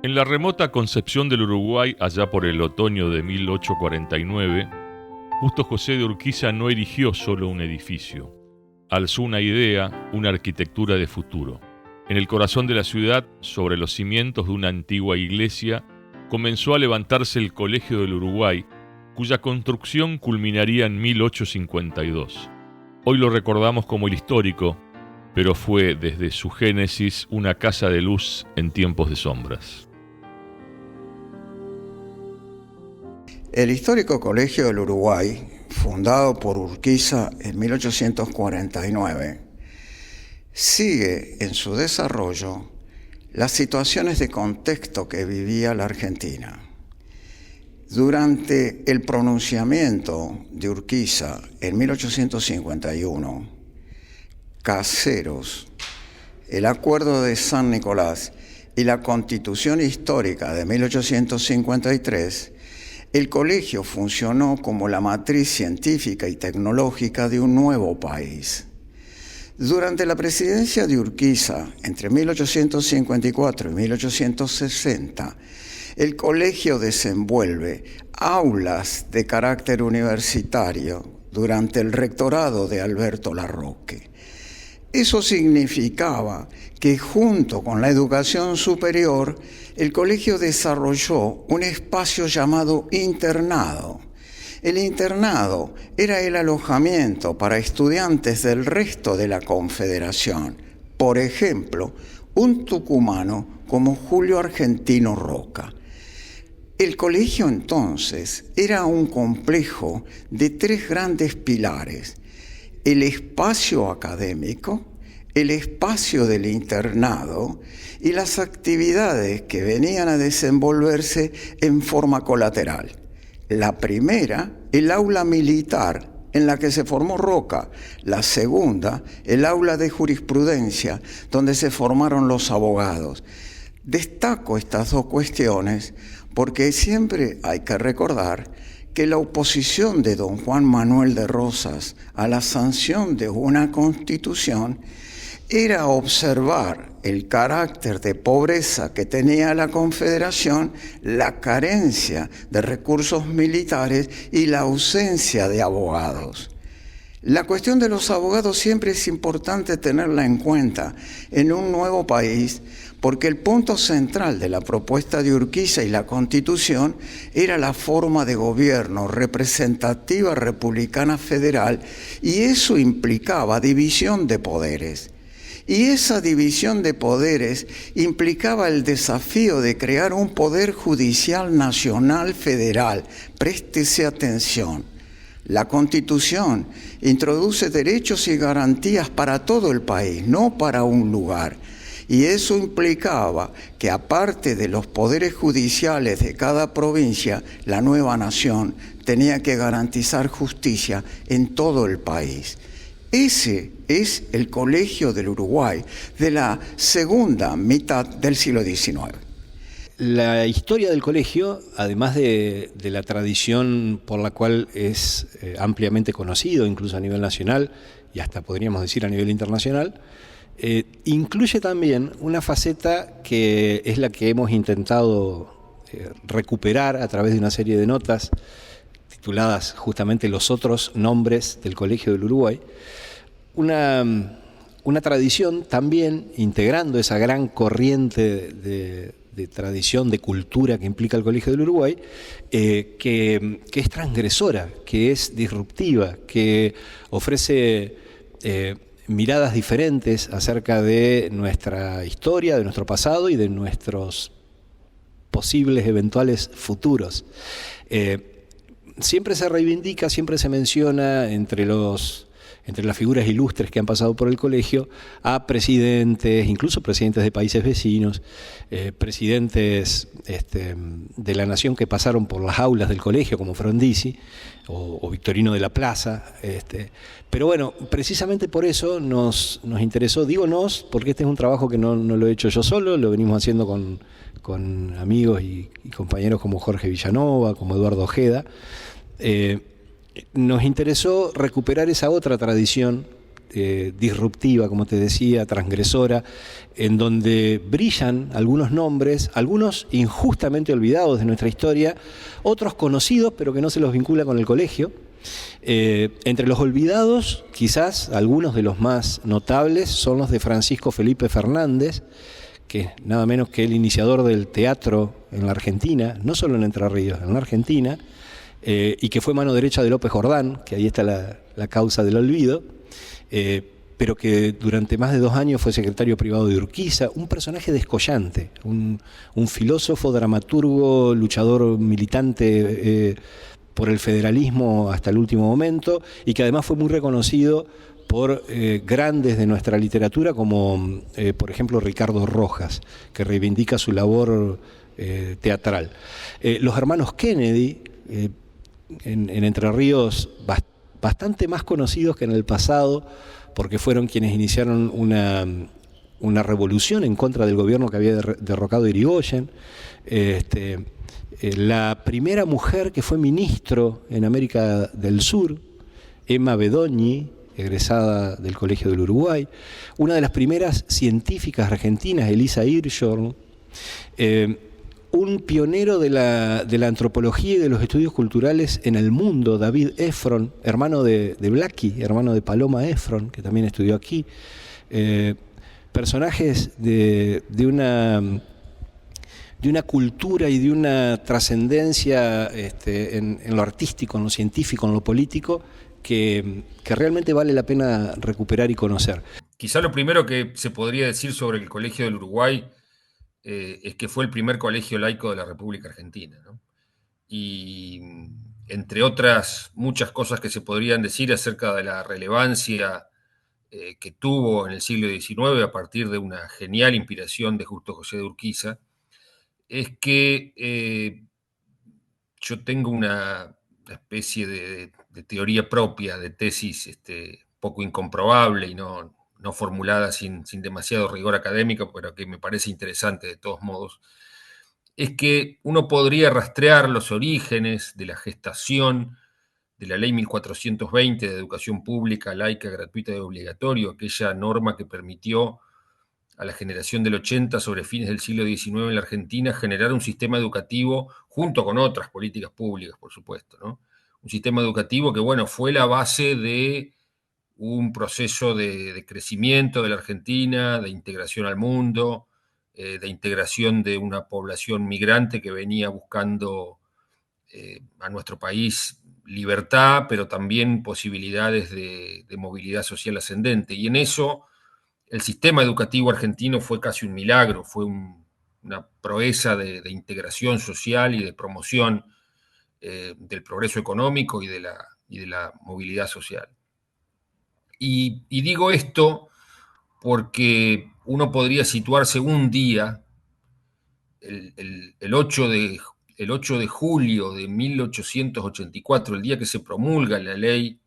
En la remota concepción del Uruguay, allá por el otoño de 1849, Justo José de Urquiza no erigió solo un edificio. Alzó una idea, una arquitectura de futuro. En el corazón de la ciudad, sobre los cimientos de una antigua iglesia, comenzó a levantarse el Colegio del Uruguay, cuya construcción culminaría en 1852. Hoy lo recordamos como el histórico, pero fue desde su génesis una casa de luz en tiempos de sombras. El histórico Colegio del Uruguay, fundado por Urquiza en 1849, sigue en su desarrollo las situaciones de contexto que vivía la Argentina. Durante el pronunciamiento de Urquiza en 1851, Caseros, el Acuerdo de San Nicolás y la Constitución Histórica de 1853, el colegio funcionó como la matriz científica y tecnológica de un nuevo país. Durante la presidencia de Urquiza, entre 1854 y 1860, el colegio desenvuelve aulas de carácter universitario durante el rectorado de Alberto Larroque. Eso significaba que junto con la educación superior, el colegio desarrolló un espacio llamado internado. El internado era el alojamiento para estudiantes del resto de la Confederación. Por ejemplo, un tucumano como Julio Argentino Roca. El colegio entonces era un complejo de tres grandes pilares: el espacio académico, el espacio del internado y las actividades que venían a desenvolverse en forma colateral. La primera, el aula militar, en la que se formó Roca. La segunda, el aula de jurisprudencia, donde se formaron los abogados. Destaco estas dos cuestiones porque siempre hay que recordar que la oposición de don Juan Manuel de Rosas a la sanción de una constitución era observar el carácter de pobreza que tenía la Confederación, la carencia de recursos militares y la ausencia de abogados. La cuestión de los abogados siempre es importante tenerla en cuenta en un nuevo país, porque el punto central de la propuesta de Urquiza y la Constitución era la forma de gobierno representativa republicana federal, y eso implicaba división de poderes. Y esa división de poderes implicaba el desafío de crear un poder judicial nacional federal. Préstese atención. La Constitución introduce derechos y garantías para todo el país, no para un lugar. Y eso implicaba que, aparte de los poderes judiciales de cada provincia, la nueva nación tenía que garantizar justicia en todo el país. Ese es el Colegio del Uruguay de la segunda mitad del siglo XIX. La historia del colegio, además de la tradición por la cual es ampliamente conocido, incluso a nivel nacional y hasta podríamos decir a nivel internacional, incluye también una faceta que es la que hemos intentado recuperar a través de una serie de notas tituladas justamente Los otros nombres del Colegio del Uruguay, una tradición también integrando esa gran corriente de tradición, de cultura que implica el Colegio del Uruguay, que es transgresora, que es disruptiva, que ofrece miradas diferentes acerca de nuestra historia, de nuestro pasado y de nuestros posibles eventuales futuros. Siempre se reivindica, siempre se menciona entre las figuras ilustres que han pasado por el colegio a presidentes, incluso presidentes de países vecinos, presidentes de la nación que pasaron por las aulas del colegio, como Frondizi o Victorino de la Plaza. Pero bueno, precisamente por eso nos interesó, digo nos, porque este es un trabajo que no lo he hecho yo solo, lo venimos haciendo con amigos y compañeros como Jorge Villanova, como Eduardo Ojeda. Nos interesó recuperar esa otra tradición disruptiva, como te decía, transgresora, en donde brillan algunos nombres, algunos injustamente olvidados de nuestra historia, otros conocidos pero que no se los vincula con el colegio. Entre los olvidados, quizás algunos de los más notables son los de Francisco Felipe Fernández, que es nada menos que el iniciador del teatro en la Argentina, no solo en Entre Ríos, en la Argentina, y que fue mano derecha de López Jordán, que ahí está la causa del olvido, pero que durante más de 2 años fue secretario privado de Urquiza, un personaje descollante, un filósofo, dramaturgo, luchador militante por el federalismo hasta el último momento, y que además fue muy reconocido por grandes de nuestra literatura, como por ejemplo Ricardo Rojas, que reivindica su labor teatral. Los hermanos Kennedy, en Entre Ríos, bastante más conocidos que en el pasado, porque fueron quienes iniciaron una revolución en contra del gobierno que había derrocado a Irigoyen. La primera mujer que fue ministro en América del Sur, Emma Bedoñi, egresada del Colegio del Uruguay. Una de las primeras científicas argentinas, Elisa Hirschhorn. Un pionero de la antropología y de los estudios culturales en el mundo, David Efron, hermano de Blackie, hermano de Paloma Efron, que también estudió aquí. Personajes de una cultura y de una trascendencia en lo artístico, en lo científico, en lo político, que realmente vale la pena recuperar y conocer. Quizá lo primero que se podría decir sobre el Colegio del Uruguay es que fue el primer colegio laico de la República Argentina, ¿no? Y entre otras muchas cosas que se podrían decir acerca de la relevancia que tuvo en el siglo XIX a partir de una genial inspiración de Justo José de Urquiza, es que yo tengo una especie de teoría propia, de tesis poco incomprobable y no formulada sin demasiado rigor académico, pero que me parece interesante de todos modos, es que uno podría rastrear los orígenes de la gestación de la Ley 1420 de Educación Pública, Laica, Gratuita y Obligatorio, aquella norma que permitió a la generación del 80 sobre fines del siglo XIX en la Argentina generar un sistema educativo junto con otras políticas públicas, por supuesto, ¿no? Un sistema educativo que, bueno, fue la base de un proceso de crecimiento de la Argentina, de integración al mundo, de integración de una población migrante que venía buscando a nuestro país libertad, pero también posibilidades de movilidad social ascendente. Y en eso el sistema educativo argentino fue casi un milagro, fue una proeza de integración social y de promoción del progreso económico y de la movilidad social. Y digo esto porque uno podría situarse un día, el 8 de julio de 1884, el día que se promulga la ley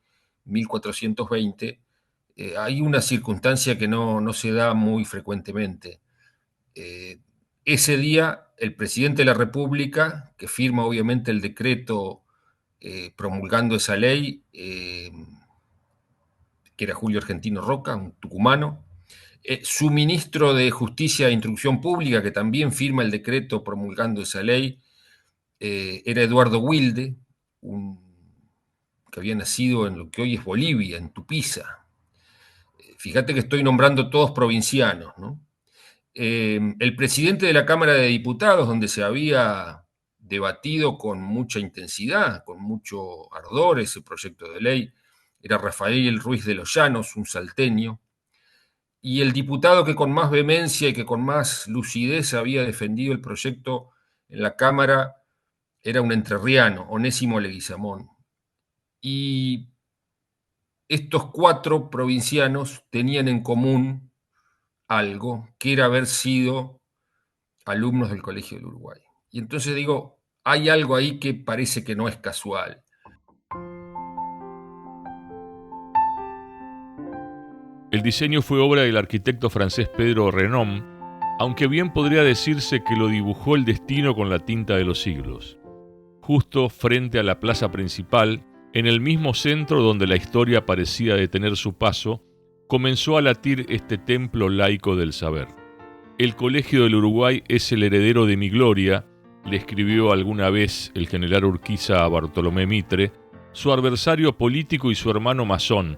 1420, hay una circunstancia que no se da muy frecuentemente. Ese día, el presidente de la República, que firma obviamente el decreto promulgando esa ley, que era Julio Argentino Roca, un tucumano, su ministro de Justicia e Instrucción Pública, que también firma el decreto promulgando esa ley, era Eduardo Wilde, que había nacido en lo que hoy es Bolivia, en Tupiza. Fíjate que estoy nombrando todos provincianos, ¿no? El presidente de la Cámara de Diputados, donde se había debatido con mucha intensidad, con mucho ardor ese proyecto de ley, era Rafael Ruiz de los Llanos, un salteño, y el diputado que con más vehemencia y que con más lucidez había defendido el proyecto en la Cámara era un entrerriano, Onésimo Leguizamón. Y estos 4 provincianos tenían en común algo, que era haber sido alumnos del Colegio del Uruguay. Y entonces digo, hay algo ahí que parece que no es casual. El diseño fue obra del arquitecto francés Pedro Renom, aunque bien podría decirse que lo dibujó el destino con la tinta de los siglos. Justo frente a la plaza principal, en el mismo centro donde la historia parecía detener su paso, comenzó a latir este templo laico del saber. El Colegio del Uruguay es el heredero de mi gloria, le escribió alguna vez el general Urquiza a Bartolomé Mitre, su adversario político y su hermano masón,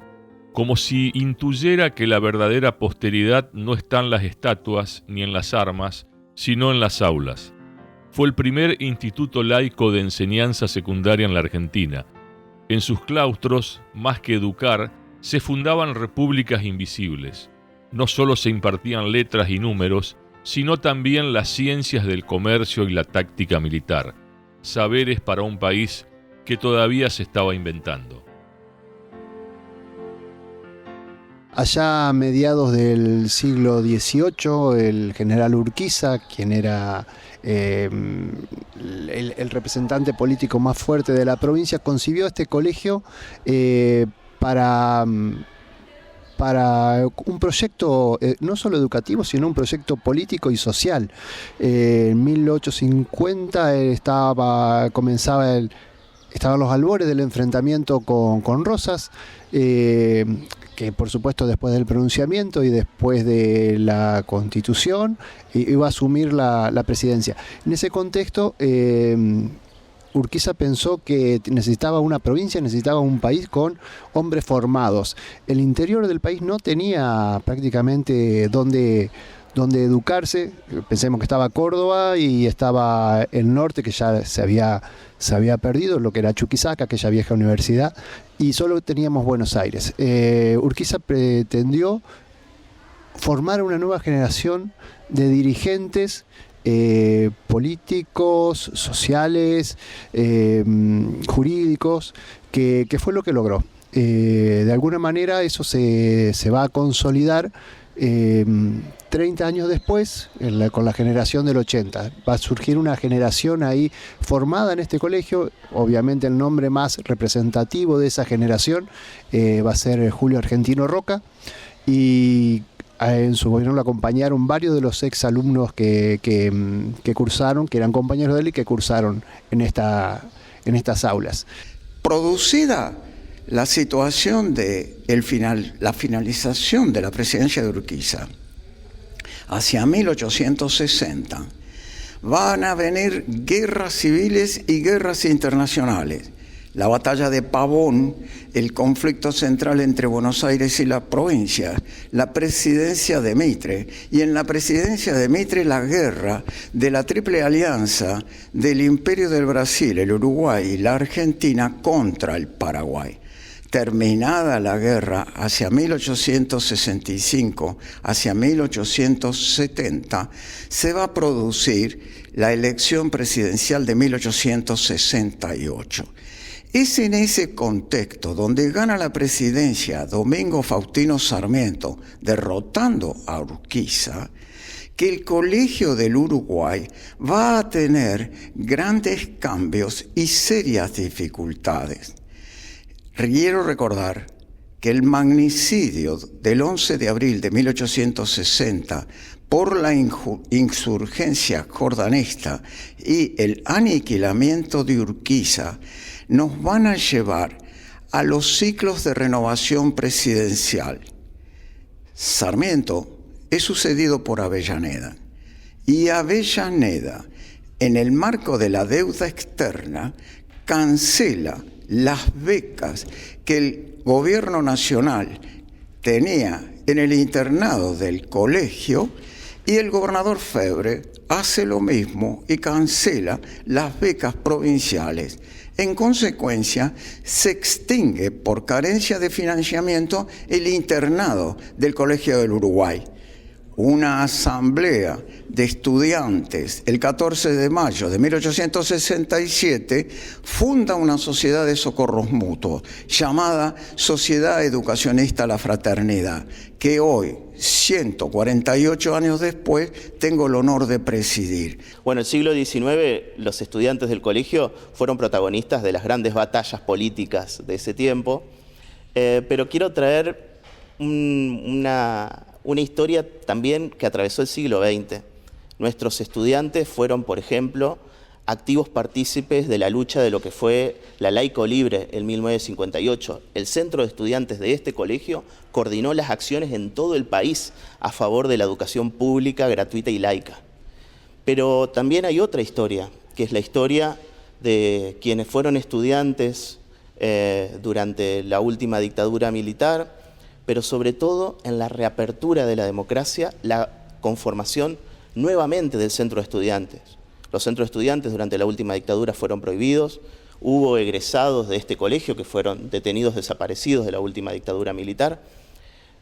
como si intuyera que la verdadera posteridad no está en las estatuas ni en las armas, sino en las aulas. Fue el primer instituto laico de enseñanza secundaria en la Argentina. En sus claustros, más que educar, se fundaban repúblicas invisibles. No solo se impartían letras y números, sino también las ciencias del comercio y la táctica militar, saberes para un país que todavía se estaba inventando. Allá a mediados del siglo XVIII, el general Urquiza, quien era el representante político más fuerte de la provincia, concibió este colegio para un proyecto no solo educativo, sino un proyecto político y social. En 1850 estaban los albores del enfrentamiento con Rosas, que por supuesto después del pronunciamiento y después de la Constitución iba a asumir la presidencia. En ese contexto, Urquiza pensó que necesitaba una provincia, necesitaba un país con hombres formados. El interior del país no tenía prácticamente donde educarse. Pensemos que estaba Córdoba y estaba el norte, que ya se había perdido, lo que era Chuquisaca, aquella vieja universidad, y solo teníamos Buenos Aires. Urquiza pretendió formar una nueva generación de dirigentes políticos, sociales, jurídicos, que fue lo que logró. De alguna manera eso se va a consolidar 30 años después, con la generación del 80. Va a surgir una generación ahí formada en este colegio. Obviamente el nombre más representativo de esa generación va a ser Julio Argentino Roca, y en su gobierno lo acompañaron varios de los exalumnos que cursaron, que eran compañeros de él y que cursaron en estas aulas. Producida la situación de la finalización de la presidencia de Urquiza, hacia 1860, van a venir guerras civiles y guerras internacionales. La batalla de Pavón, el conflicto central entre Buenos Aires y la provincia, la presidencia de Mitre, y en la presidencia de Mitre la guerra de la Triple Alianza del Imperio del Brasil, el Uruguay y la Argentina contra el Paraguay. Terminada la guerra hacia 1865, hacia 1870, se va a producir la elección presidencial de 1868. Es en ese contexto donde gana la presidencia Domingo Faustino Sarmiento, derrotando a Urquiza, que el Colegio del Uruguay va a tener grandes cambios y serias dificultades. Quiero recordar que el magnicidio del 11 de abril de 1860 por la insurgencia jordanista y el aniquilamiento de Urquiza nos van a llevar a los ciclos de renovación presidencial. Sarmiento es sucedido por Avellaneda, y Avellaneda, en el marco de la deuda externa, cancela las becas que el gobierno nacional tenía en el internado del colegio, y el gobernador Febre hace lo mismo y cancela las becas provinciales. En consecuencia, se extingue por carencia de financiamiento el internado del Colegio del Uruguay. Una asamblea de estudiantes, el 14 de mayo de 1867, funda una sociedad de socorros mutuos llamada Sociedad Educacionista La Fraternidad, que hoy, 148 años después, tengo el honor de presidir. Bueno, en el siglo XIX los estudiantes del colegio fueron protagonistas de las grandes batallas políticas de ese tiempo, pero quiero traer una historia también que atravesó el siglo XX. Nuestros estudiantes fueron, por ejemplo, activos partícipes de la lucha de lo que fue la Laico Libre en 1958. El centro de estudiantes de este colegio coordinó las acciones en todo el país a favor de la educación pública, gratuita y laica. Pero también hay otra historia, que es la historia de quienes fueron estudiantes durante la última dictadura militar, pero sobre todo en la reapertura de la democracia, la conformación nuevamente del centro de estudiantes. Los centros de estudiantes durante la última dictadura fueron prohibidos, hubo egresados de este colegio que fueron detenidos desaparecidos de la última dictadura militar,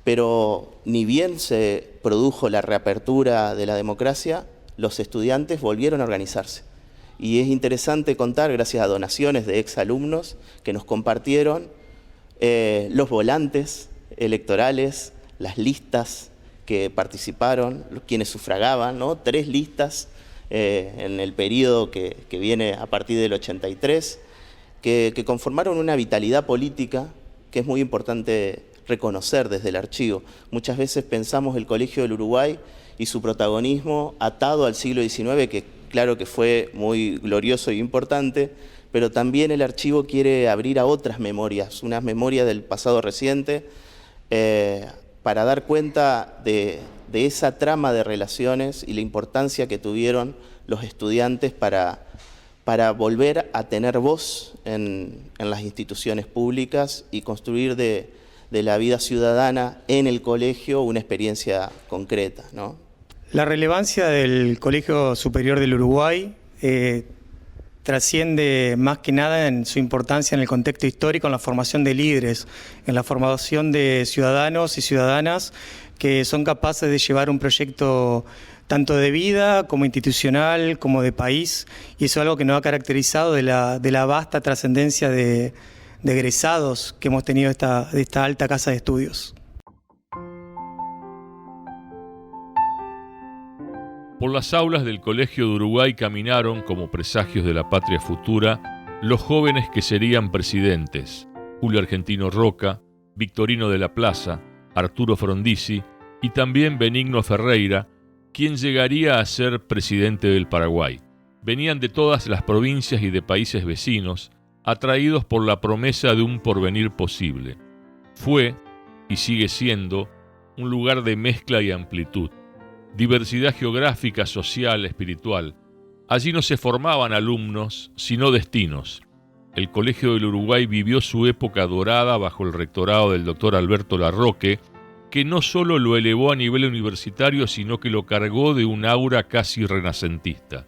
pero ni bien se produjo la reapertura de la democracia, los estudiantes volvieron a organizarse. Y es interesante contar, gracias a donaciones de exalumnos que nos compartieron, los volantes electorales, las listas que participaron, quienes sufragaban, ¿no? 3 listas en el periodo que viene a partir del 83, que conformaron una vitalidad política que es muy importante reconocer desde el archivo. Muchas veces pensamos el Colegio del Uruguay y su protagonismo atado al siglo XIX, que claro que fue muy glorioso y importante, pero también el archivo quiere abrir a otras memorias, unas memorias del pasado reciente, para dar cuenta de esa trama de relaciones y la importancia que tuvieron los estudiantes para volver a tener voz en las instituciones públicas y construir de la vida ciudadana en el colegio una experiencia concreta, ¿no? La relevancia del Colegio Superior del Uruguay trasciende más que nada en su importancia en el contexto histórico, en la formación de líderes, en la formación de ciudadanos y ciudadanas que son capaces de llevar un proyecto tanto de vida como institucional, como de país, y eso es algo que nos ha caracterizado de la vasta trascendencia de egresados que hemos tenido de esta alta casa de estudios. Por las aulas del Colegio de Uruguay caminaron, como presagios de la patria futura, los jóvenes que serían presidentes: Julio Argentino Roca, Victorino de la Plaza, Arturo Frondizi y también Benigno Ferreira, quien llegaría a ser presidente del Paraguay. Venían de todas las provincias y de países vecinos, atraídos por la promesa de un porvenir posible. Fue, y sigue siendo, un lugar de mezcla y amplitud. Diversidad geográfica, social, espiritual. Allí no se formaban alumnos, sino destinos. El Colegio del Uruguay vivió su época dorada bajo el rectorado del doctor Alberto Larroque, que no solo lo elevó a nivel universitario, sino que lo cargó de un aura casi renacentista.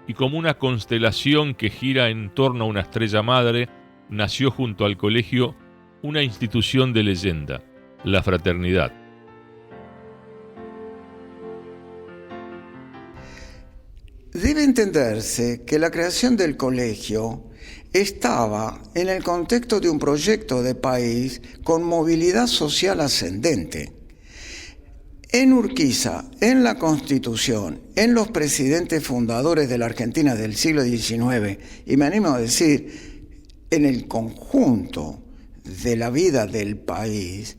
Y como una constelación que gira en torno a una estrella madre, nació junto al colegio una institución de leyenda, la fraternidad. Debe entenderse que la creación del colegio estaba en el contexto de un proyecto de país con movilidad social ascendente. En Urquiza, en la Constitución, en los presidentes fundadores de la Argentina del siglo XIX, y me animo a decir, en el conjunto de la vida del país,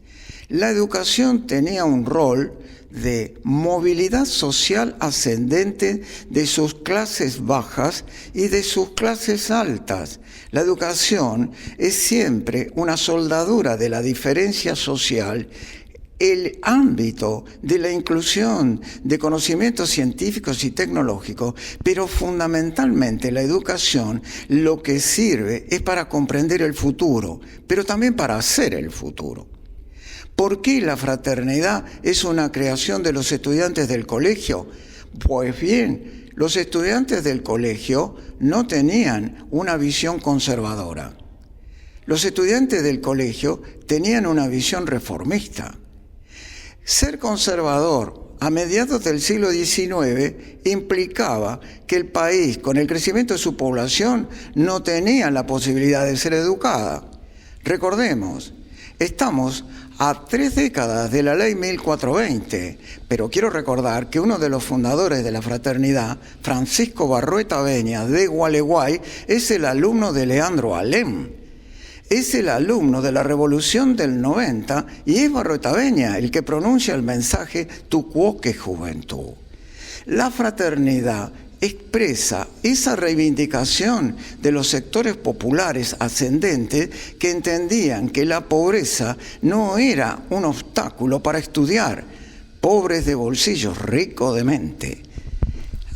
la educación tenía un rol de movilidad social ascendente de sus clases bajas y de sus clases altas. La educación es siempre una soldadura de la diferencia social, el ámbito de la inclusión de conocimientos científicos y tecnológicos, pero fundamentalmente la educación lo que sirve es para comprender el futuro, pero también para hacer el futuro. ¿Por qué la fraternidad es una creación de los estudiantes del colegio? Pues bien, los estudiantes del colegio no tenían una visión conservadora. Los estudiantes del colegio tenían una visión reformista. Ser conservador a mediados del siglo XIX implicaba que el país, con el crecimiento de su población, no tenía la posibilidad de ser educada. Recordemos, estamos a 3 décadas de la ley 1420, pero quiero recordar que uno de los fundadores de la fraternidad, Francisco Barrueta Beña de Gualeguay, es el alumno de Leandro Alem. Es el alumno de la Revolución del 90 y es Barrueta Beña el que pronuncia el mensaje "Tu quoque juventud". La fraternidad expresa esa reivindicación de los sectores populares ascendentes que entendían que la pobreza no era un obstáculo para estudiar, pobres de bolsillos, ricos de mente.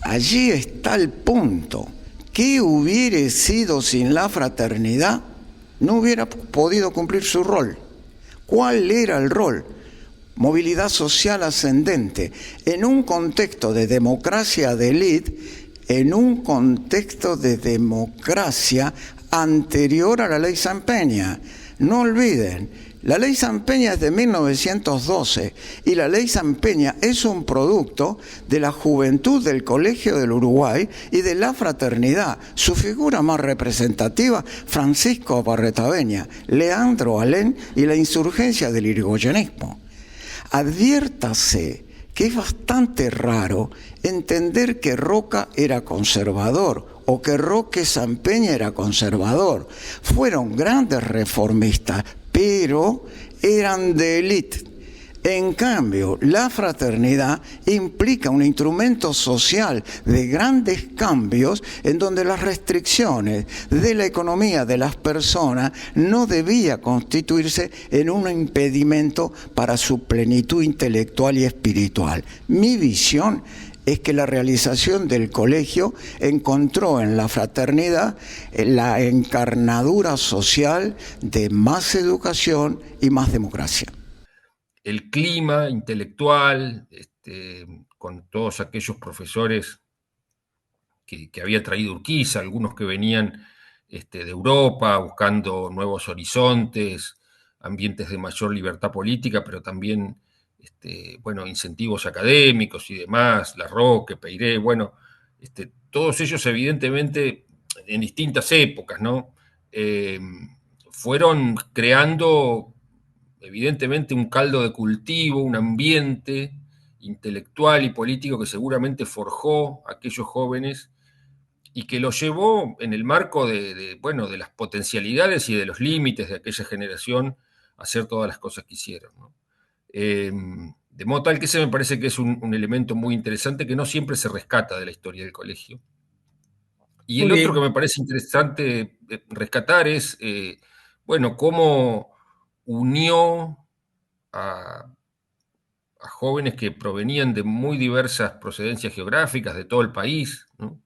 Allí está el punto. ¿Qué hubiera sido sin la fraternidad? No hubiera podido cumplir su rol. ¿Cuál era el rol? Movilidad social ascendente, en un contexto de democracia de élite, en un contexto de democracia anterior a la ley San Peña. No olviden, la ley San Peña es de 1912 y la ley San Peña es un producto de la juventud del Colegio del Uruguay y de la fraternidad. Su figura más representativa, Francisco Barretaveña, Leandro Alén y la insurgencia del irigoyenismo. Adviértase que es bastante raro entender que Roca era conservador o que Roque San Peña era conservador. Fueron grandes reformistas, pero eran de élite. En cambio, la fraternidad implica un instrumento social de grandes cambios en donde las restricciones de la economía de las personas no debía constituirse en un impedimento para su plenitud intelectual y espiritual. Mi visión es que la realización del colegio encontró en la fraternidad la encarnadura social de más educación y más democracia. El clima intelectual, con todos aquellos profesores que había traído Urquiza, algunos que venían de Europa buscando nuevos horizontes, ambientes de mayor libertad política, pero también incentivos académicos y demás, Larroque, Peiré, todos ellos evidentemente en distintas épocas, ¿no? Fueron creando evidentemente un caldo de cultivo, un ambiente intelectual y político que seguramente forjó a aquellos jóvenes y que los llevó en el marco de las potencialidades y de los límites de aquella generación a hacer todas las cosas que hicieron, ¿no? De modo tal que ese me parece que es un elemento muy interesante que no siempre se rescata de la historia del colegio. Y el otro que me parece interesante rescatar es, cómo unió a jóvenes que provenían de muy diversas procedencias geográficas de todo el país, ¿no?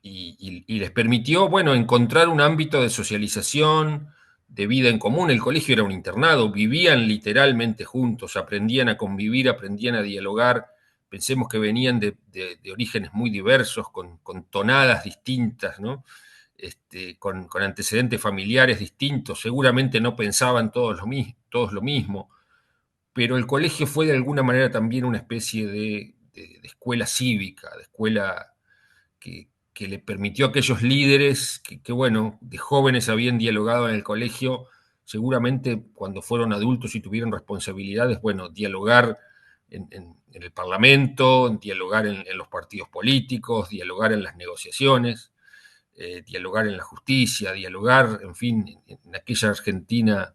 Y les permitió, encontrar un ámbito de socialización, de vida en común. El colegio era un internado, vivían literalmente juntos, aprendían a convivir, aprendían a dialogar. Pensemos que venían de orígenes muy diversos, con tonadas distintas, ¿no? Con antecedentes familiares distintos, seguramente no pensaban todos lo mismo, pero el colegio fue de alguna manera también una especie de escuela cívica, de escuela que le permitió a aquellos líderes que de jóvenes habían dialogado en el colegio, seguramente cuando fueron adultos y tuvieron responsabilidades, dialogar en el Parlamento, dialogar en los partidos políticos, dialogar en las negociaciones, dialogar en la justicia, dialogar, en fin, en aquella Argentina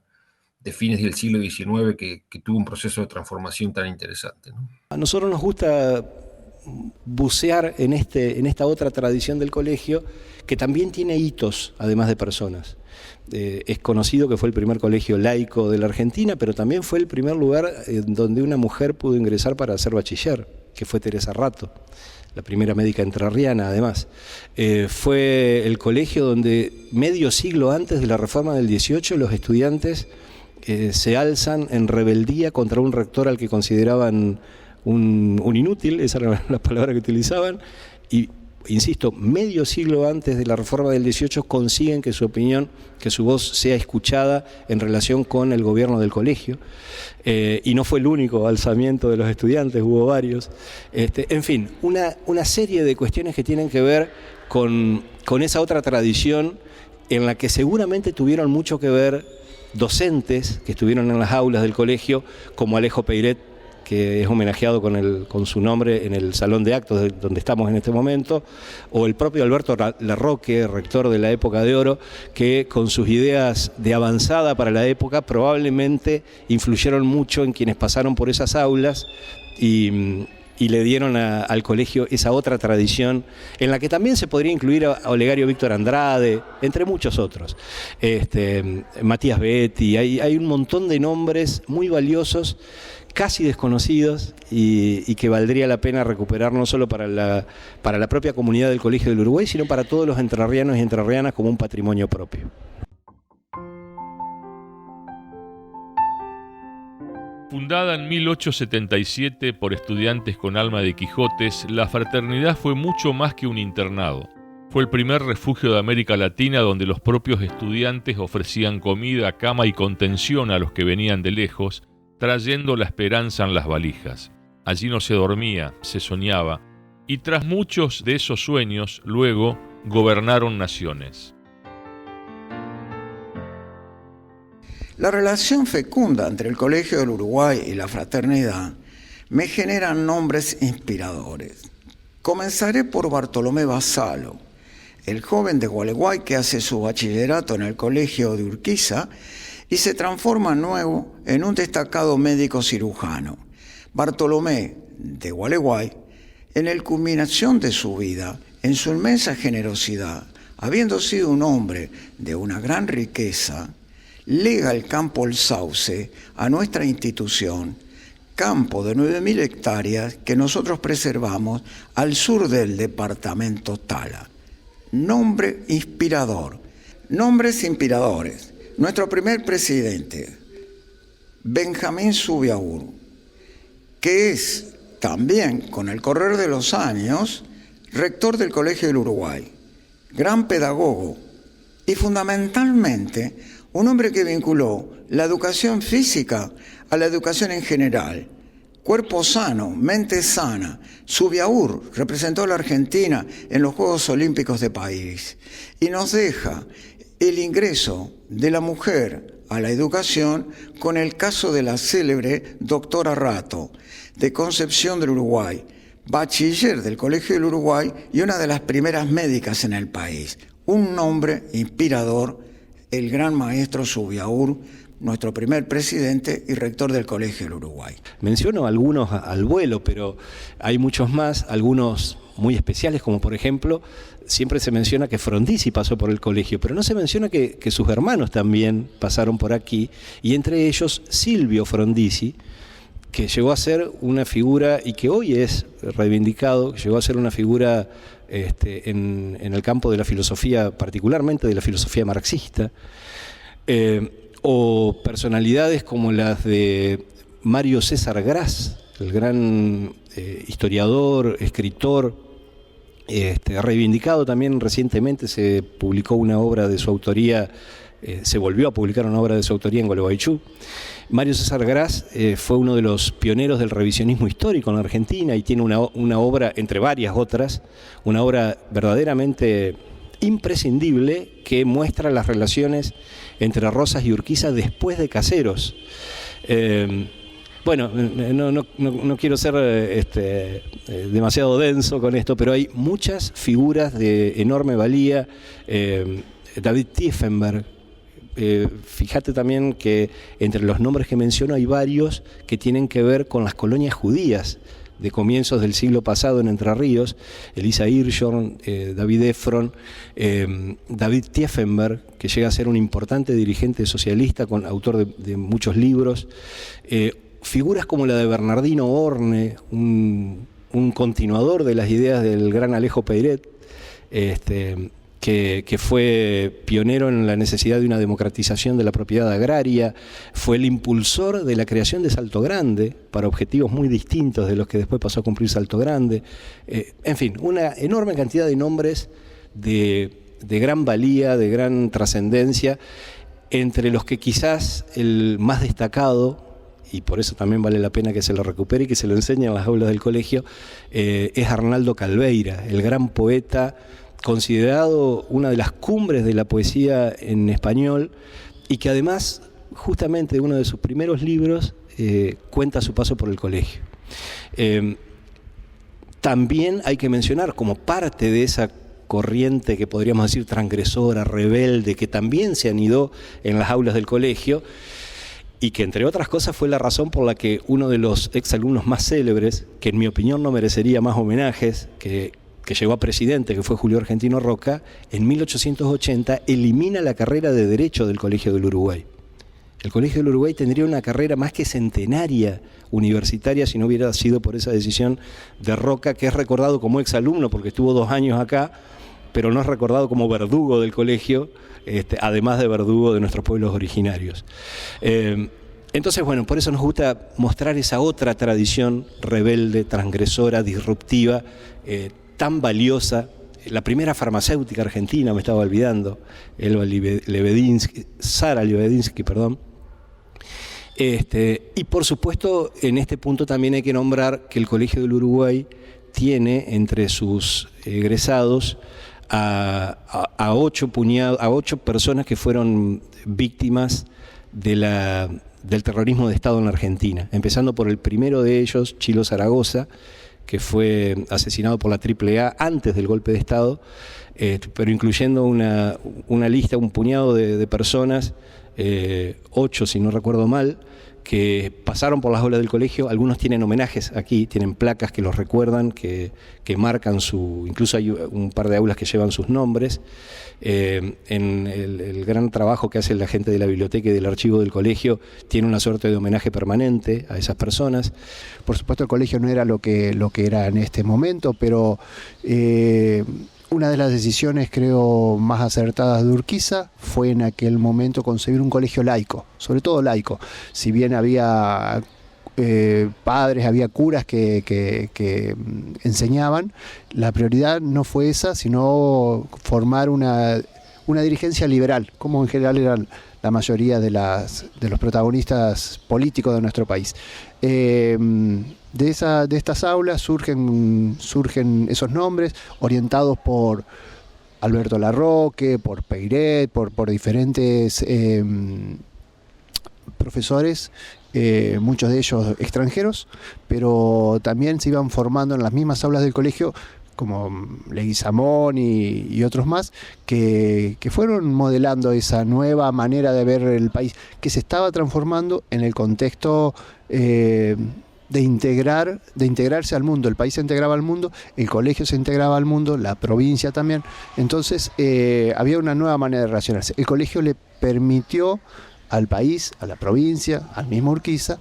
de fines del siglo XIX que tuvo un proceso de transformación tan interesante, ¿no? A nosotros nos gusta bucear en esta otra tradición del colegio que también tiene hitos, además de personas. Es conocido que fue el primer colegio laico de la Argentina, pero también fue el primer lugar donde una mujer pudo ingresar para ser bachiller, que fue Teresa Rato, la primera médica entrerriana además. Fue el colegio donde medio siglo antes de la reforma del 18 los estudiantes se alzan en rebeldía contra un rector al que consideraban un inútil, esa era la palabra que utilizaban, y insisto, medio siglo antes de la reforma del 18 consiguen que su opinión, que su voz sea escuchada en relación con el gobierno del colegio, y no fue el único alzamiento de los estudiantes, hubo varios. En fin, una serie de cuestiones que tienen que ver con esa otra tradición en la que seguramente tuvieron mucho que ver docentes que estuvieron en las aulas del colegio, como Alejo Peiret, que es homenajeado con su nombre en el salón de actos donde estamos en este momento, o el propio Alberto Larroque, rector de la época de oro, que con sus ideas de avanzada para la época probablemente influyeron mucho en quienes pasaron por esas aulas y y le dieron al colegio esa otra tradición en la que también se podría incluir a Olegario Víctor Andrade, entre muchos otros. Matías Betti, hay un montón de nombres muy valiosos, casi desconocidos y que valdría la pena recuperar no solo para la propia comunidad del Colegio del Uruguay, sino para todos los entrerrianos y entrerrianas como un patrimonio propio. Fundada en 1877 por estudiantes con alma de Quijotes, la fraternidad fue mucho más que un internado. Fue el primer refugio de América Latina donde los propios estudiantes ofrecían comida, cama y contención a los que venían de lejos, trayendo la esperanza en las valijas. Allí no se dormía, se soñaba, y tras muchos de esos sueños, luego gobernaron naciones. La relación fecunda entre el Colegio del Uruguay y la fraternidad me genera nombres inspiradores. Comenzaré por Bartolomé Vassallo, el joven de Gualeguay que hace su bachillerato en el Colegio de Urquiza y se transforma nuevo en un destacado médico cirujano. Bartolomé de Gualeguay, en la culminación de su vida, en su inmensa generosidad, habiendo sido un hombre de una gran riqueza, lega el campo El Sauce a nuestra institución, campo de 9.000 hectáreas que nosotros preservamos al sur del departamento Tala. Nombre inspirador. Nombres inspiradores. Nuestro primer presidente, Benjamín Subiaur, que es también, con el correr de los años, rector del Colegio del Uruguay, gran pedagogo y fundamentalmente un hombre que vinculó la educación física a la educación en general. Cuerpo sano, mente sana. Subiaur representó a la Argentina en los Juegos Olímpicos de París y nos deja el ingreso de la mujer a la educación con el caso de la célebre doctora Rato, de Concepción del Uruguay, bachiller del Colegio del Uruguay y una de las primeras médicas en el país. Un nombre inspirador, el gran maestro Subiaur, nuestro primer presidente y rector del Colegio del Uruguay. Menciono algunos al vuelo, pero hay muchos más, algunos muy especiales, como por ejemplo, siempre se menciona que Frondizi pasó por el colegio, pero no se menciona que sus hermanos también pasaron por aquí, y entre ellos Silvio Frondizi, que llegó a ser una figura, y que hoy es reivindicado, llegó a ser una figura en el campo de la filosofía, particularmente de la filosofía marxista, o personalidades como las de Mario César Gras, el gran historiador, escritor, reivindicado también recientemente. Se publicó una obra de su autoría, se volvió a publicar una obra de su autoría en Gualeguaychú. Mario César Gras fue uno de los pioneros del revisionismo histórico en la Argentina y tiene una obra, entre varias otras, una obra verdaderamente imprescindible que muestra las relaciones entre Rosas y Urquiza después de Caseros. Bueno, no quiero ser demasiado denso con esto, pero hay muchas figuras de enorme valía. David Tiefenberg. Fíjate también que entre los nombres que menciono hay varios que tienen que ver con las colonias judías de comienzos del siglo pasado en Entre Ríos. Elisa Hirschhorn, David Efron, David Tiefenberg, que llega a ser un importante dirigente socialista, autor de muchos libros. Figuras como la de Bernardino Orne, un continuador de las ideas del gran Alejo Peiret, que fue pionero en la necesidad de una democratización de la propiedad agraria, fue el impulsor de la creación de Salto Grande, para objetivos muy distintos de los que después pasó a cumplir Salto Grande. En fin, una enorme cantidad de nombres de gran valía, de gran trascendencia, entre los que quizás el más destacado, y por eso también vale la pena que se lo recupere y que se lo enseñe en las aulas del colegio, es Arnaldo Calveira, el gran poeta, considerado una de las cumbres de la poesía en español, y que además, justamente, uno de sus primeros libros cuenta su paso por el colegio. También hay que mencionar, como parte de esa corriente que podríamos decir transgresora, rebelde, que también se anidó en las aulas del colegio, y que entre otras cosas fue la razón por la que uno de los exalumnos más célebres, que en mi opinión no merecería más homenajes, que llegó a presidente, que fue Julio Argentino Roca, en 1880 elimina la carrera de Derecho del Colegio del Uruguay. El Colegio del Uruguay tendría una carrera más que centenaria universitaria si no hubiera sido por esa decisión de Roca, que es recordado como exalumno porque estuvo 2 años acá, pero no es recordado como verdugo del colegio, además de verdugo de nuestros pueblos originarios. Entonces, bueno, por eso nos gusta mostrar esa otra tradición rebelde, transgresora, disruptiva, tan valiosa. La primera farmacéutica argentina, me estaba olvidando, Sara Lebedinsky, perdón. Y por supuesto, en este punto también hay que nombrar que el Colegio del Uruguay tiene entre sus egresados a 8 personas que fueron víctimas del terrorismo de Estado en la Argentina, empezando por el primero de ellos, Chilo Zaragoza, que fue asesinado por la AAA antes del golpe de Estado, pero incluyendo una lista, un puñado de personas, 8 si no recuerdo mal, que pasaron por las aulas del colegio. Algunos tienen homenajes aquí, tienen placas que los recuerdan, que marcan incluso hay un par de aulas que llevan sus nombres. En el gran trabajo que hace la gente de la biblioteca y del archivo del colegio, tiene una suerte de homenaje permanente a esas personas. Por supuesto el colegio no era lo que era en este momento, pero una de las decisiones, creo, más acertadas de Urquiza fue en aquel momento concebir un colegio laico, sobre todo laico. Si bien había padres, había curas que enseñaban, la prioridad no fue esa, sino formar una dirigencia liberal, como en general eran la mayoría de los protagonistas políticos de nuestro país. De estas aulas surgen esos nombres orientados por Alberto Larroque, por Peiret, por diferentes profesores, muchos de ellos extranjeros, pero también se iban formando en las mismas aulas del colegio, como Leguizamón y otros más, que fueron modelando esa nueva manera de ver el país, que se estaba transformando en el contexto de integrarse al mundo. El país se integraba al mundo, el colegio se integraba al mundo, la provincia también. Entonces había una nueva manera de relacionarse. El colegio le permitió al país, a la provincia, al mismo Urquiza,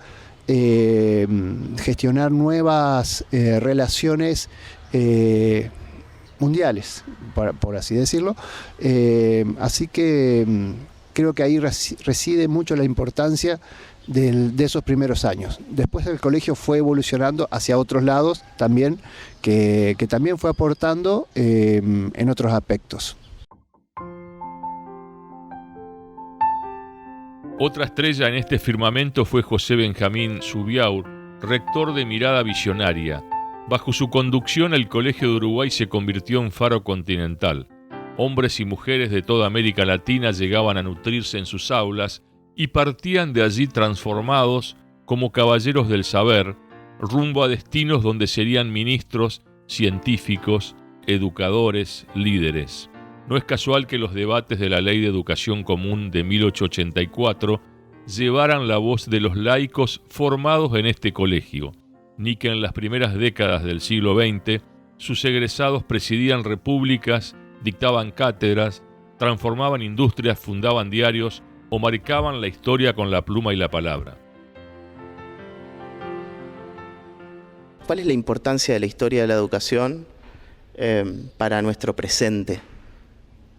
gestionar nuevas relaciones mundiales, por así decirlo. Así que creo que ahí reside mucho la importancia de esos primeros años. Después el colegio fue evolucionando hacia otros lados también, que también fue aportando en otros aspectos. Otra estrella en este firmamento fue José Benjamín Subiaur, rector de Mirada Visionaria. Bajo su conducción, el Colegio de Uruguay se convirtió en faro continental. Hombres y mujeres de toda América Latina llegaban a nutrirse en sus aulas y partían de allí transformados como caballeros del saber, rumbo a destinos donde serían ministros, científicos, educadores, líderes. No es casual que los debates de la Ley de Educación Común de 1884 llevaran la voz de los laicos formados en este colegio, ni que en las primeras décadas del siglo XX sus egresados presidían repúblicas, dictaban cátedras, transformaban industrias, fundaban diarios o marcaban la historia con la pluma y la palabra. ¿Cuál es la importancia de la historia de la educación para nuestro presente?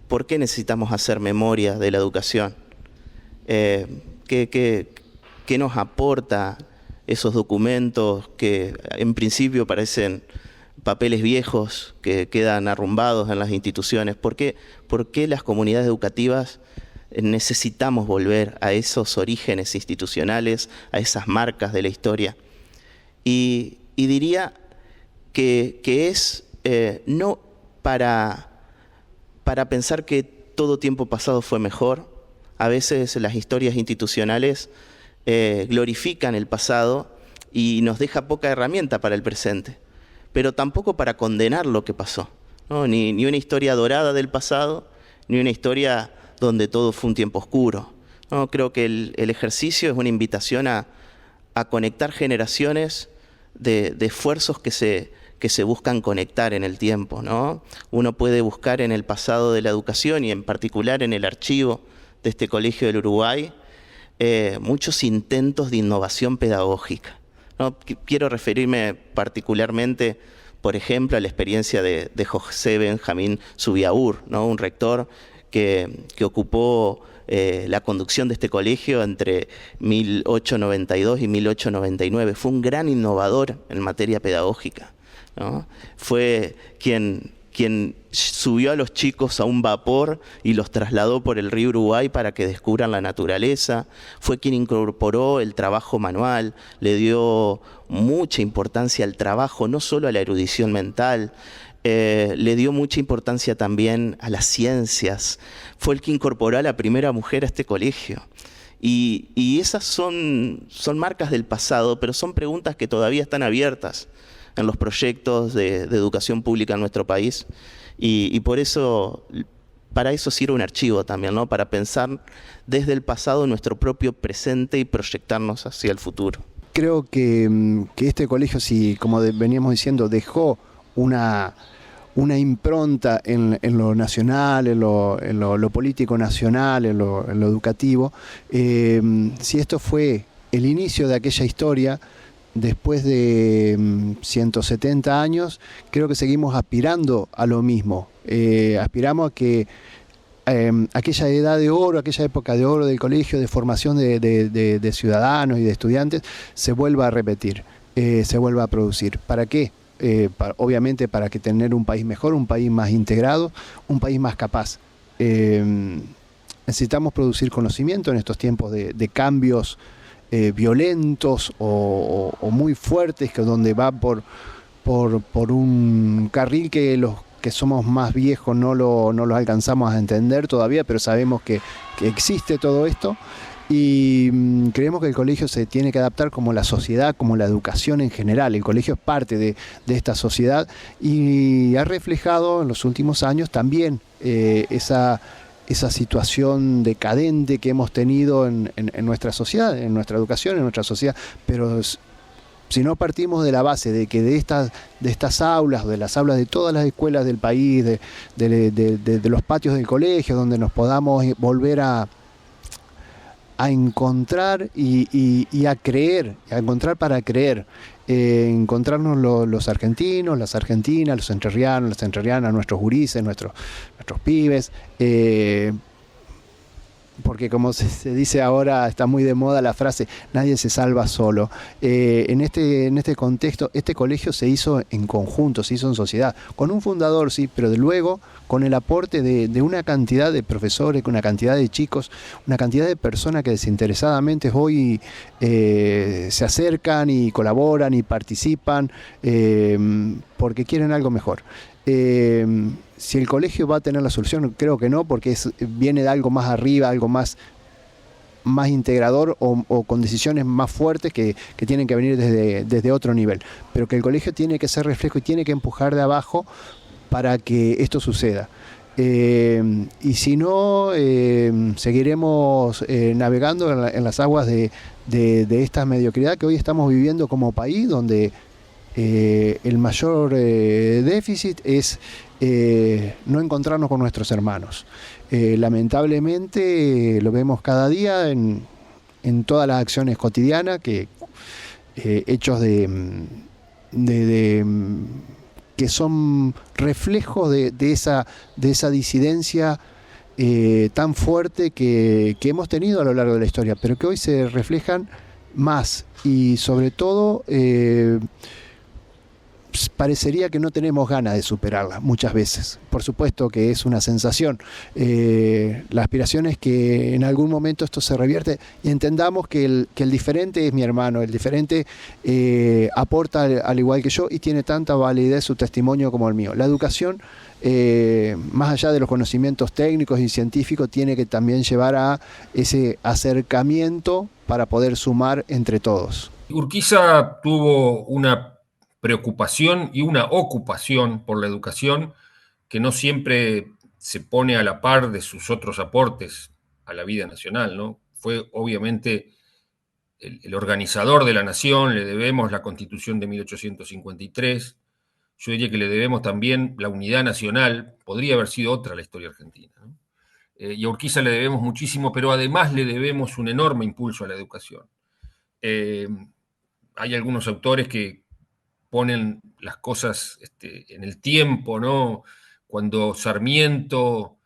¿Por qué necesitamos hacer memoria de la educación? ¿Qué nos aporta esos documentos que en principio parecen papeles viejos que quedan arrumbados en las instituciones? ¿Por qué las comunidades educativas necesitamos volver a esos orígenes institucionales, a esas marcas de la historia? Y diría que es no para pensar que todo tiempo pasado fue mejor. A veces las historias institucionales glorifican el pasado y nos deja poca herramienta para el presente, pero tampoco para condenar lo que pasó, ¿no? Ni una historia dorada del pasado, ni una historia donde todo fue un tiempo oscuro, ¿no? Creo que el ejercicio es una invitación a conectar generaciones de esfuerzos que se buscan conectar en el tiempo, ¿no? Uno puede buscar en el pasado de la educación y en particular en el archivo de este Colegio del Uruguay muchos intentos de innovación pedagógica, ¿no? Quiero referirme particularmente, por ejemplo, a la experiencia de José Benjamín Zubiaur, ¿no? Un rector que ocupó la conducción de este colegio entre 1892 y 1899. Fue un gran innovador en materia pedagógica, ¿no? Fue quien subió a los chicos a un vapor y los trasladó por el río Uruguay para que descubran la naturaleza. Fue quien incorporó el trabajo manual, le dio mucha importancia al trabajo, no solo a la erudición mental. Le dio mucha importancia también a las ciencias. Fue el que incorporó a la primera mujer a este colegio. Y esas son marcas del pasado, pero son preguntas que todavía están abiertas en los proyectos de educación pública en nuestro país. Y por eso, para eso sirve un archivo también, ¿no? Para pensar desde el pasado nuestro propio presente y proyectarnos hacia el futuro. Creo que este colegio, si, como veníamos diciendo, dejó una impronta en lo nacional, en lo político nacional, en lo educativo. Si esto fue el inicio de aquella historia, después de 170 años, creo que seguimos aspirando a lo mismo. Aspiramos a que aquella edad de oro, aquella época de oro del colegio, de formación de ciudadanos y de estudiantes, se vuelva a repetir, se vuelva a producir. ¿Para qué? Obviamente para que tener un país mejor, un país más integrado, un país más capaz. Necesitamos producir conocimiento en estos tiempos de cambios violentos o muy fuertes, que donde va por un carril que los que somos más viejos no lo alcanzamos a entender todavía, pero sabemos que existe todo esto. Y creemos que el colegio se tiene que adaptar como la sociedad, como la educación en general. El colegio es parte de esta sociedad y ha reflejado en los últimos años también esa situación decadente que hemos tenido en nuestra sociedad, en nuestra educación, en nuestra sociedad. Pero si no partimos de la base de que de estas aulas, de las aulas de todas las escuelas del país, de los patios del colegio, donde nos podamos volver a encontrar y a creer, a encontrar para creer, encontrarnos los argentinos, las argentinas, los entrerrianos, las entrerrianas, nuestros gurises, nuestros pibes, porque como se dice ahora, está muy de moda la frase, nadie se salva solo. En este contexto, este colegio se hizo en conjunto, se hizo en sociedad, con un fundador, sí, pero de luego con el aporte de una cantidad de profesores, con una cantidad de chicos, una cantidad de personas que desinteresadamente hoy se acercan y colaboran y participan porque quieren algo mejor. Si el colegio va a tener la solución, creo que no, porque viene de algo más arriba, algo más integrador o con decisiones más fuertes que tienen que venir desde otro nivel. Pero que el colegio tiene que ser reflejo y tiene que empujar de abajo para que esto suceda. Y si no, seguiremos navegando en las aguas de esta mediocridad que hoy estamos viviendo como país, donde el mayor déficit es no encontrarnos con nuestros hermanos. Lamentablemente lo vemos cada día en todas las acciones cotidianas, que hechos que son reflejos de esa disidencia tan fuerte que hemos tenido a lo largo de la historia, pero que hoy se reflejan más y sobre todo parecería que no tenemos ganas de superarla muchas veces. Por supuesto que es una sensación. La aspiración es que en algún momento esto se revierte y entendamos que el diferente es mi hermano, el diferente aporta al igual que yo y tiene tanta validez su testimonio como el mío. La educación, más allá de los conocimientos técnicos y científicos, tiene que también llevar a ese acercamiento para poder sumar entre todos. Urquiza tuvo una preocupación y una ocupación por la educación que no siempre se pone a la par de sus otros aportes a la vida nacional, ¿no? fue obviamente el organizador de la nación, le debemos la Constitución de 1853, yo diría que le debemos también la unidad nacional, podría haber sido otra la historia argentina, ¿no? Y a Urquiza le debemos muchísimo, pero además le debemos un enorme impulso a la educación. Hay algunos autores que ponen las cosas en el tiempo, ¿no? Cuando Sarmiento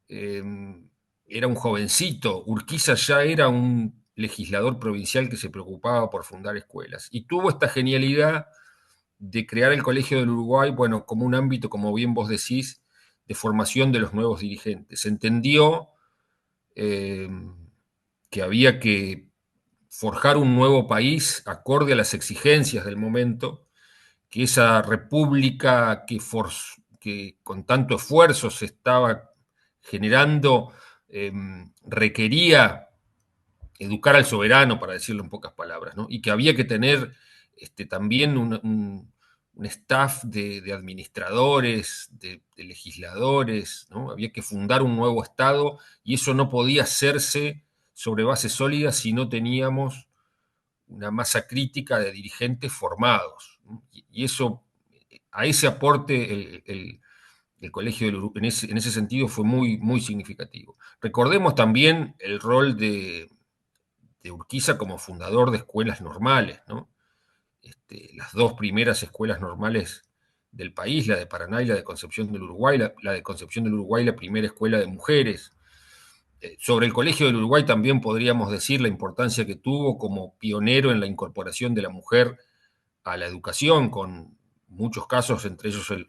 era un jovencito, Urquiza ya era un legislador provincial que se preocupaba por fundar escuelas. Y tuvo esta genialidad de crear el Colegio del Uruguay, bueno, como un ámbito, como bien vos decís, de formación de los nuevos dirigentes. Se entendió que había que forjar un nuevo país acorde a las exigencias del momento, que esa república que con tanto esfuerzo se estaba generando requería educar al soberano, para decirlo en pocas palabras, ¿no? Y que había que tener también un staff de administradores, de legisladores, ¿no? Había que fundar un nuevo Estado y eso no podía hacerse sobre bases sólidas si no teníamos una masa crítica de dirigentes formados, ¿no? Y eso, a ese aporte el Colegio del Uruguay en ese sentido fue muy, muy significativo. Recordemos también el rol de Urquiza como fundador de escuelas normales, ¿no? Las dos primeras escuelas normales del país, la de Paraná y la de Concepción del Uruguay, la de Concepción del Uruguay, la primera escuela de mujeres. Sobre el Colegio del Uruguay también podríamos decir la importancia que tuvo como pionero en la incorporación de la mujer a la educación, con muchos casos, entre ellos el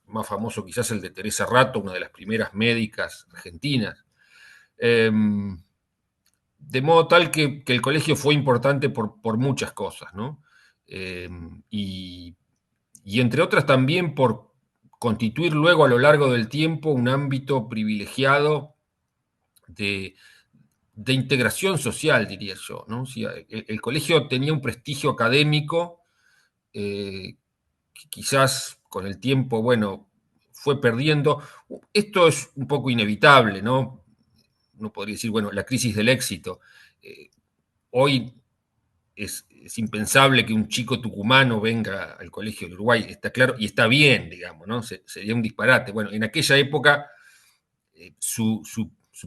más famoso quizás el de Teresa Rato, una de las primeras médicas argentinas. De modo tal que el colegio fue importante por muchas cosas, ¿no? Y entre otras también por constituir luego a lo largo del tiempo un ámbito privilegiado de integración social, diría yo, ¿no? O sea, el colegio tenía un prestigio académico que quizás con el tiempo, bueno, fue perdiendo. Esto es un poco inevitable, ¿no? Uno podría decir, bueno, la crisis del éxito. Hoy es impensable que un chico tucumano venga al Colegio del Uruguay, está claro, y está bien, digamos, ¿no? Sería un disparate. Bueno, en aquella época su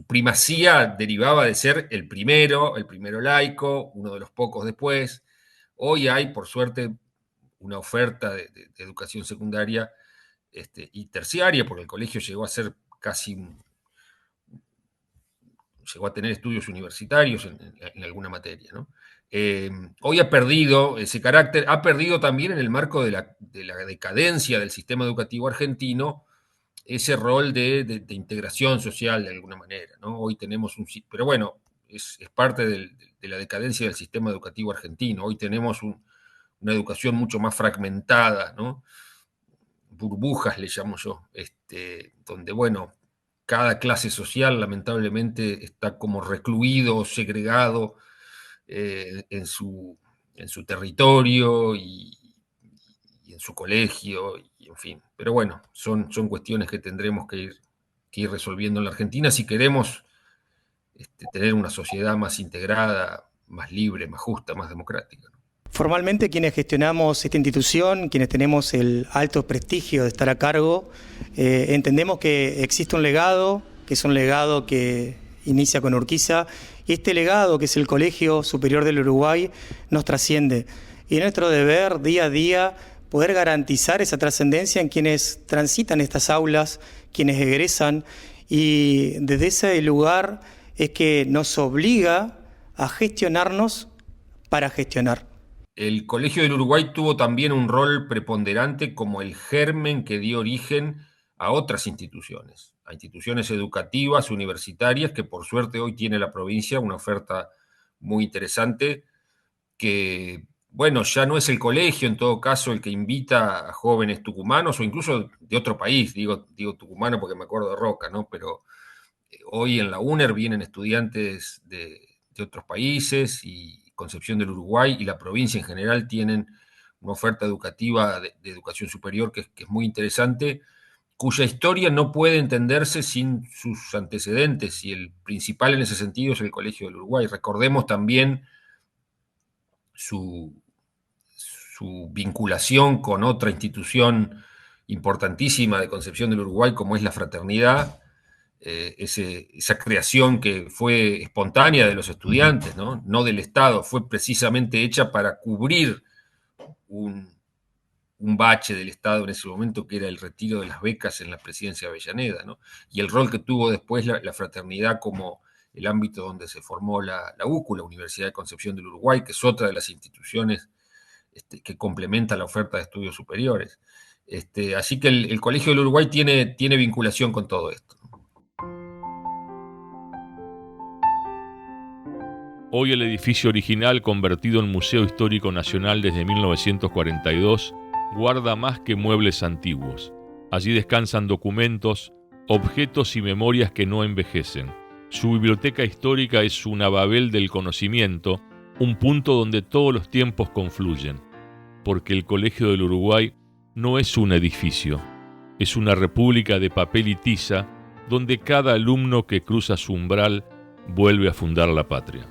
primacía derivaba de ser el primero laico, uno de los pocos después. Hoy hay, por suerte, una oferta de educación secundaria y terciaria, porque el colegio llegó a ser casi llegó a tener estudios universitarios en alguna materia, ¿no? Hoy ha perdido ese carácter, ha perdido también en el marco de la decadencia del sistema educativo argentino ese rol de integración social de alguna manera, ¿no? Hoy tenemos pero bueno, es parte de la decadencia del sistema educativo argentino. Hoy tenemos una educación mucho más fragmentada, ¿no? Burbujas le llamo yo, donde, bueno, cada clase social lamentablemente está como recluido, segregado en su territorio y en su colegio, y en fin. Pero bueno, son cuestiones que tendremos que ir resolviendo en la Argentina si queremos tener una sociedad más integrada, más libre, más justa, más democrática, ¿no? Formalmente, quienes gestionamos esta institución, quienes tenemos el alto prestigio de estar a cargo, entendemos que existe un legado, que es un legado que inicia con Urquiza, y este legado, que es el Colegio Superior del Uruguay, nos trasciende. Y es nuestro deber, día a día, poder garantizar esa trascendencia en quienes transitan estas aulas, quienes egresan, y desde ese lugar es que nos obliga a gestionarnos para gestionar. El Colegio del Uruguay tuvo también un rol preponderante como el germen que dio origen a otras instituciones, a instituciones educativas, universitarias, que por suerte hoy tiene la provincia una oferta muy interesante, que, bueno, ya no es el colegio en todo caso el que invita a jóvenes tucumanos o incluso de otro país, digo tucumano porque me acuerdo de Roca, ¿no? Pero hoy en la UNER vienen estudiantes de otros países y Concepción del Uruguay y la provincia en general tienen una oferta educativa de educación superior que es muy interesante, cuya historia no puede entenderse sin sus antecedentes, y el principal en ese sentido es el Colegio del Uruguay. Recordemos también su vinculación con otra institución importantísima de Concepción del Uruguay, como es la fraternidad, esa creación que fue espontánea de los estudiantes, no del Estado, fue precisamente hecha para cubrir un bache del Estado en ese momento, que era el retiro de las becas en la presidencia de Avellaneda, y el rol que tuvo después la fraternidad como el ámbito donde se formó la UCU, la Universidad de Concepción del Uruguay, que es otra de las instituciones que complementa la oferta de estudios superiores. Así que el Colegio del Uruguay tiene vinculación con todo esto. Hoy el edificio original, convertido en Museo Histórico Nacional desde 1942, guarda más que muebles antiguos. Allí descansan documentos, objetos y memorias que no envejecen. Su biblioteca histórica es una Babel del conocimiento, un punto donde todos los tiempos confluyen, porque el Colegio del Uruguay no es un edificio, es una república de papel y tiza donde cada alumno que cruza su umbral vuelve a fundar la patria.